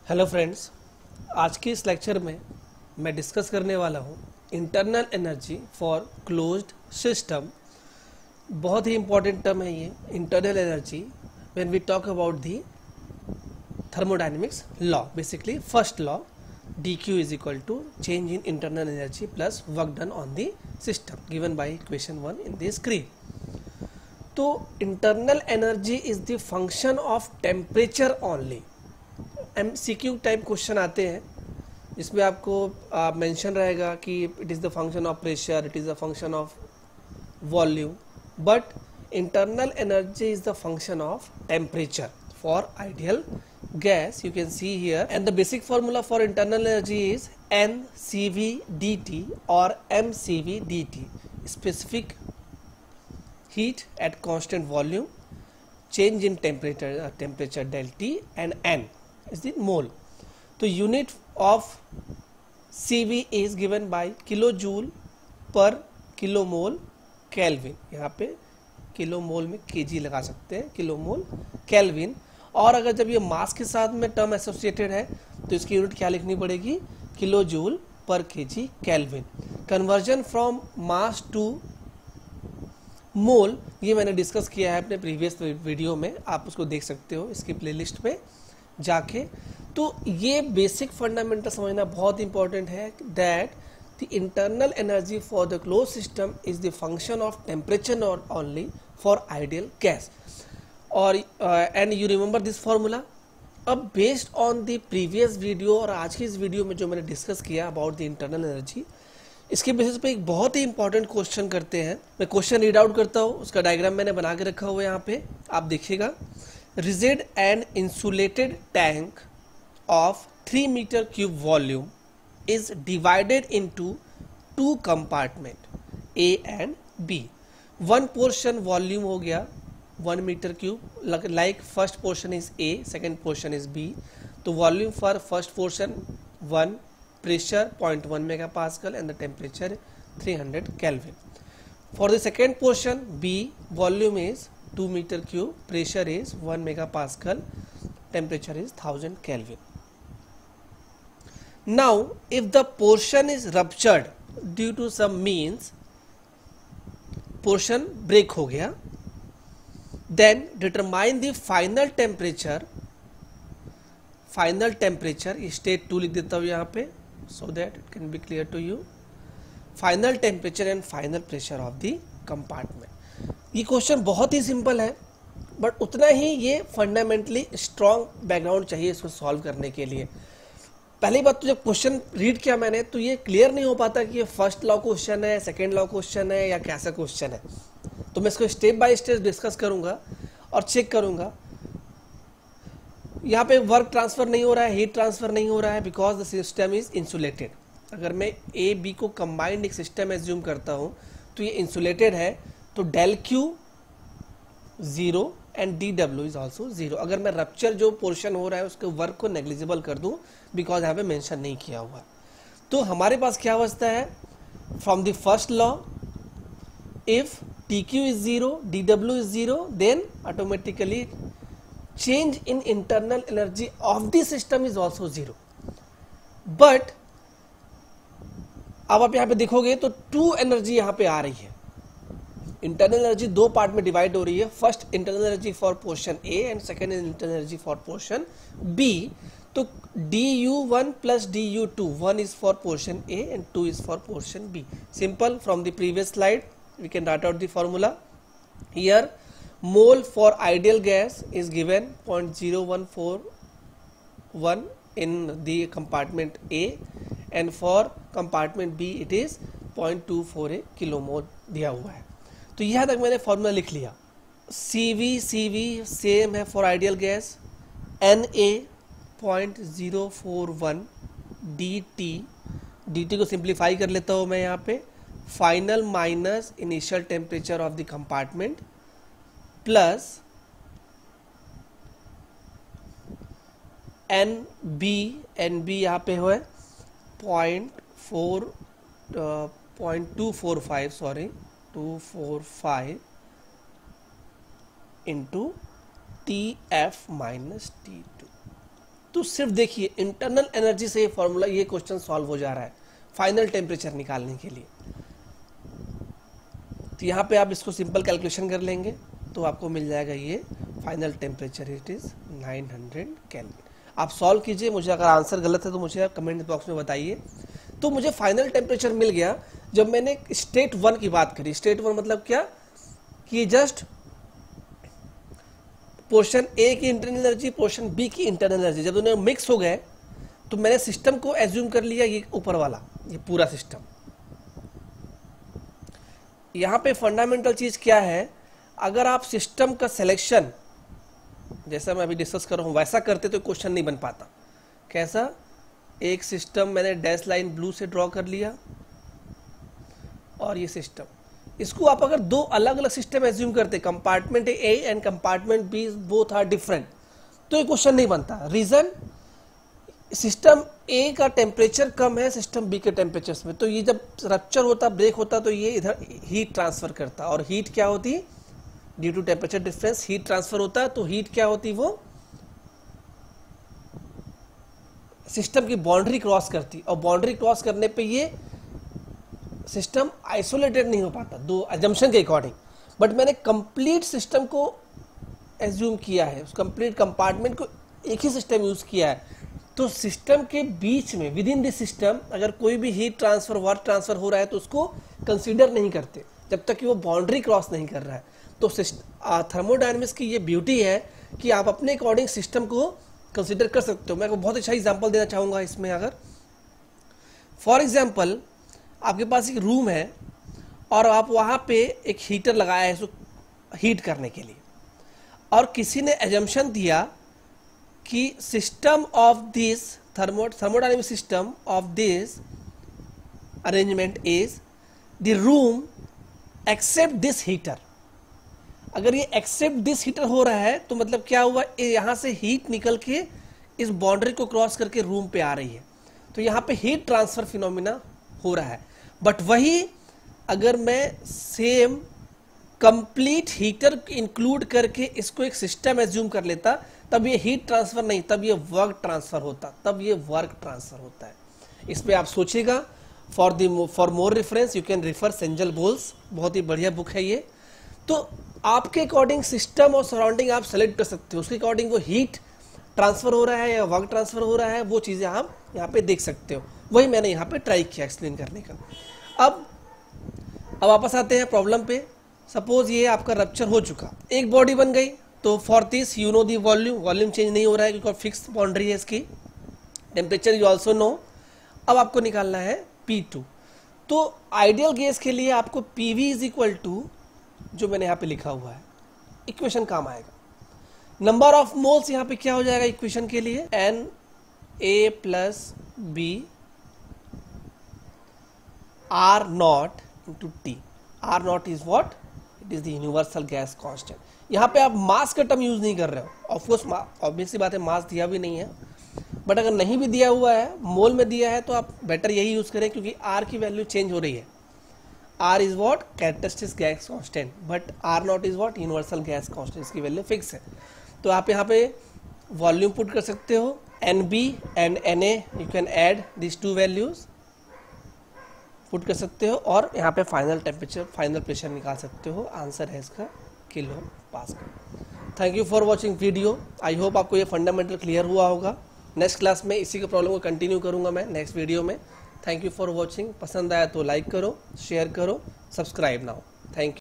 Hello friends, आज के इस लेक्चर में मैं डिस्कस करने वाला हूँ internal energy for closed system. बहुत ही इंपॉर्टेंट टर्म है ये internal energy when we talk about the thermodynamics law. Basically first law dq is equal to change in internal energy plus work done on the system given by equation 1 in the screen. तो internal energy is the function of temperature only. MCQ type question आते हैं जिसमें आपको mention रहेगा कि it is the function of pressure, it is the function of volume, but internal energy is the function of temperature for ideal gas. You can see here, and the basic formula for internal energy is NCV dt or MCV dt, specific heat at constant volume, change in temperature del T, and N is the mole. तो unit of CV is given by kilojoule per kilomole Kelvin. यहाँ पे kilomole में kg लगा सकते हैं, kilomole kelvin. और अगर जब ये मास के साथ में टर्म एसोसिएटेड है तो इसकी यूनिट क्या लिखनी पड़ेगी, kilo joule per KG kelvin. Conversion from mass to mole ये मैंने डिस्कस किया है अपने प्रीवियस वीडियो में, आप उसको देख सकते हो इसकी प्लेलिस्ट पे जाके। तो ये बेसिक फंडामेंटल समझना बहुत इंपॉर्टेंट है that the internal energy for the close system is the function of temperature not only for ideal gas. और and you remember this formula. अब based on the previous video और आज की इस video में जो मैंने डिस्कस किया अबाउट द इंटरनल एनर्जी, इसके बेसिस पे एक बहुत ही इंपॉर्टेंट क्वेश्चन करते हैं। मैं क्वेश्चन रीड आउट करता हूँ, उसका डायग्राम मैंने बना के रखा हुआ है यहाँ पे, आप देखिएगा। Rigid and insulated tank of 3 metre cube volume is divided into 2 compartment A and B. One portion volume हो गया 1 metre cube, like first portion is A, second portion is B. तो volume for first portion 1, pressure 0.1 megapascal and the temperature 300 Kelvin. For the second portion B, volume is 2 meter cube, pressure is 1 megapascal, temperature is 1000 Kelvin. Now if the portion is ruptured due to some means, portion break हो गया, then determine the final temperature state 2 लिख देता हूँ यहाँ पे so that it can be clear to you, final temperature and final pressure of the compartment। ये question बहुत ही simple है बट उतना ही ये फंडामेंटली स्ट्रॉन्ग बैकग्राउंड चाहिए इसको सॉल्व करने के लिए। पहली बात तो जब क्वेश्चन रीड किया मैंने तो ये क्लियर नहीं हो पाता कि ये फर्स्ट लॉ क्वेश्चन है, सेकेंड लॉ क्वेश्चन है या कैसा क्वेश्चन है। तो मैं इसको स्टेप बाय स्टेप डिस्कस करूंगा और चेक करूंगा। यहाँ पे वर्क ट्रांसफर नहीं हो रहा है, हीट ट्रांसफर नहीं हो रहा है, because the system is insulated. अगर मैं ए बी को कंबाइंड एक सिस्टम एज्यूम करता हूँ तो ये इंसुलेटेड है, तो del Q 0 and D W is also 0। अगर मैं रप्चर जो पोर्शन हो रहा है उसके वर्क को नेग्लिजिबल कर दूं बिकॉज यहाँ पे मेंशन नहीं किया हुआ, तो हमारे पास क्या बचता है from the first law, if TQ is 0, DW is 0, then automatically change in internal energy of the system is also 0. But अब आप यहाँ पे देखोगे तो 2 एनर्जी यहाँ पे आ रही है। इंटरनल एनर्जी 2 पार्ट में डिवाइड हो रही है, first internal energy for portion A and second internal energy for portion B. तो DU1 plus DU2, 1 is for portion A and 2 is for portion B. Simple, from the previous slide we can write out the formula. Here mole for ideal gas is given 0.0141 in the compartment A and for compartment B it is 0.248 kilomole दिया हुआ है। तो यहाँ तक मैंने formula लिख लिया। CV same है for ideal gas, NA 0.041 dt को सिंप्लीफाई कर लेता हूँ मैं यहाँ पे, final minus initial temperature of the compartment plus N B यहाँ पे हो 245 into T F minus T two. तो सिर्फ देखिए इंटरनल एनर्जी से ये फॉर्मूला, ये क्वेश्चन सॉल्व हो जा रहा है फाइनल टेम्परेचर निकालने के लिए। तो यहाँ पे आप इसको सिंपल कैलकुलेशन कर लेंगे तो आपको मिल जाएगा ये final temperature, it is 900 kelvin. आप सॉल्व कीजिए, मुझे अगर आंसर गलत है तो मुझे आप कमेंट बॉक्स में बताइए। तो मुझे फाइनल टेम्परेचर मिल गया जब मैंने स्टेट 1 की बात करी। स्टेट 1 मतलब क्या कि जस्ट पोर्शन ए की इंटरनल एनर्जी, पोर्शन बी की इंटरनल एनर्जी जब दोनों मिक्स हो गए तो मैंने सिस्टम को एज्यूम कर लिया ये ऊपर वाला, ये पूरा सिस्टम। यहाँ पे फंडामेंटल चीज़ क्या है, अगर आप सिस्टम का सिलेक्शन जैसा मैं अभी डिस्कस कर रहा हूँ वैसा करते तो क्वेश्चन नहीं बन पाता। कैसा, एक सिस्टम मैंने डैश लाइन ब्लू से ड्रॉ कर लिया और ये सिस्टम, इसको आप अगर दो अलग अलग सिस्टम एज्यूम करते, compartment A and compartment B both are different, तो ये क्वेश्चन नहीं बनता। रीजन, सिस्टम ए का टेम्परेचर कम है सिस्टम बी के टेम्परेचर में, तो ये जब रप्चर होता, ब्रेक होता तो ये इधर हीट ट्रांसफर करता, और हीट क्या होती, due to temperature difference heat transfer होता है। तो हीट क्या होती, वो सिस्टम की बाउंड्री क्रॉस करती, और बाउंड्री क्रॉस करने पे ये सिस्टम आइसोलेटेड नहीं हो पाता दो अजम्पशन के अकॉर्डिंग। बट मैंने कंप्लीट सिस्टम को एज्यूम किया है, उस कंप्लीट कंपार्टमेंट को एक ही सिस्टम यूज किया है, तो सिस्टम के बीच में विद इन दिस सिस्टम अगर कोई भी हीट ट्रांसफर, वर्क ट्रांसफर हो रहा है तो उसको कंसीडर नहीं करते जब तक कि वो बाउंड्री क्रॉस नहीं कर रहा है। तो थर्मोडायनेमिक्स की ये ब्यूटी है कि आप अपने अकॉर्डिंग सिस्टम को कंसीडर कर सकते हो। मैं आपको बहुत अच्छा एग्जांपल देना चाहूँगा इसमें। अगर फॉर एग्जांपल आपके पास एक रूम है और आप वहाँ पे एक हीटर लगाया है इसको हीट करने के लिए, और किसी ने एजम्पशन दिया कि system of this thermodynamic system of this arrangement is the room except this heater. अगर ये एक्सेप्ट दिस हीटर हो रहा है तो मतलब क्या हुआ, यहाँ से हीट निकल के इस बाउंड्री को क्रॉस करके रूम पे आ रही है, तो यहाँ पे हीट ट्रांसफर फिनोमिना हो रहा है। बट वही अगर मैं सेम कंप्लीट हीटर इंक्लूड करके इसको एक सिस्टम एज्यूम कर लेता, तब ये हीट ट्रांसफर नहीं, तब ये वर्क ट्रांसफर होता, तब ये वर्क ट्रांसफर होता है। इस पे आप सोचिएगा। For more reference you can refer Cengel Boles, बहुत ही बढ़िया बुक है ये। तो आपके अकॉर्डिंग सिस्टम और सराउंडिंग आप सेलेक्ट कर सकते हो, उसके अकॉर्डिंग वो हीट ट्रांसफर हो रहा है या वर्क ट्रांसफर हो रहा है, वो चीज़ें आप यहाँ पे देख सकते हो। वही मैंने यहाँ पे ट्राई किया एक्सप्लेन करने का। अब वापस आते हैं प्रॉब्लम पे। सपोज ये आपका रप्चर हो चुका, एक बॉडी बन गई, तो for this you know the volume change नहीं हो रहा है क्योंकि फिक्स बाउंड्री है इसकी। Temperature you also know. अब आपको निकालना है P2। तो आइडियल गैस के लिए आपको PV इज इक्वल टू, जो मैंने यहाँ पे लिखा हुआ है, इक्वेशन काम आएगा। नंबर ऑफ मोल्स यहाँ पे क्या हो जाएगा इक्वेशन के लिए, Na plus B R0 into T। R0 is what? It is the universal gas constant। यहाँ पे आप मास का टर्म यूज नहीं कर रहे हो। ऑफकोर्स ऑब्वियसली बात है मास दिया भी नहीं है, बट अगर नहीं भी दिया हुआ है, मोल में दिया है, तो आप बेटर यही यूज करें क्योंकि R की वैल्यू चेंज हो रही है। R is what, characteristic gas constant, but R0 is what, universal gas constant, इसकी वैल्यू फिक्स है। तो आप यहाँ पे वॉल्यूम पुट कर सकते हो, NB and Na, you can add this to values put कर सकते हो, और यहाँ पे फाइनल टेम्परेचर, फाइनल प्रेशर निकाल सकते हो। आंसर है इसका kilo pascal. Thank you for watching video. I hope आपको ये फंडामेंटल क्लियर हुआ होगा। नेक्स्ट क्लास में इसी के प्रॉब्लम को कंटिन्यू करूँगा मैं नेक्स्ट वीडियो में। Thank you for watching. पसंद आया तो लाइक करो, शेयर करो, सब्सक्राइब नाउ। Thank you.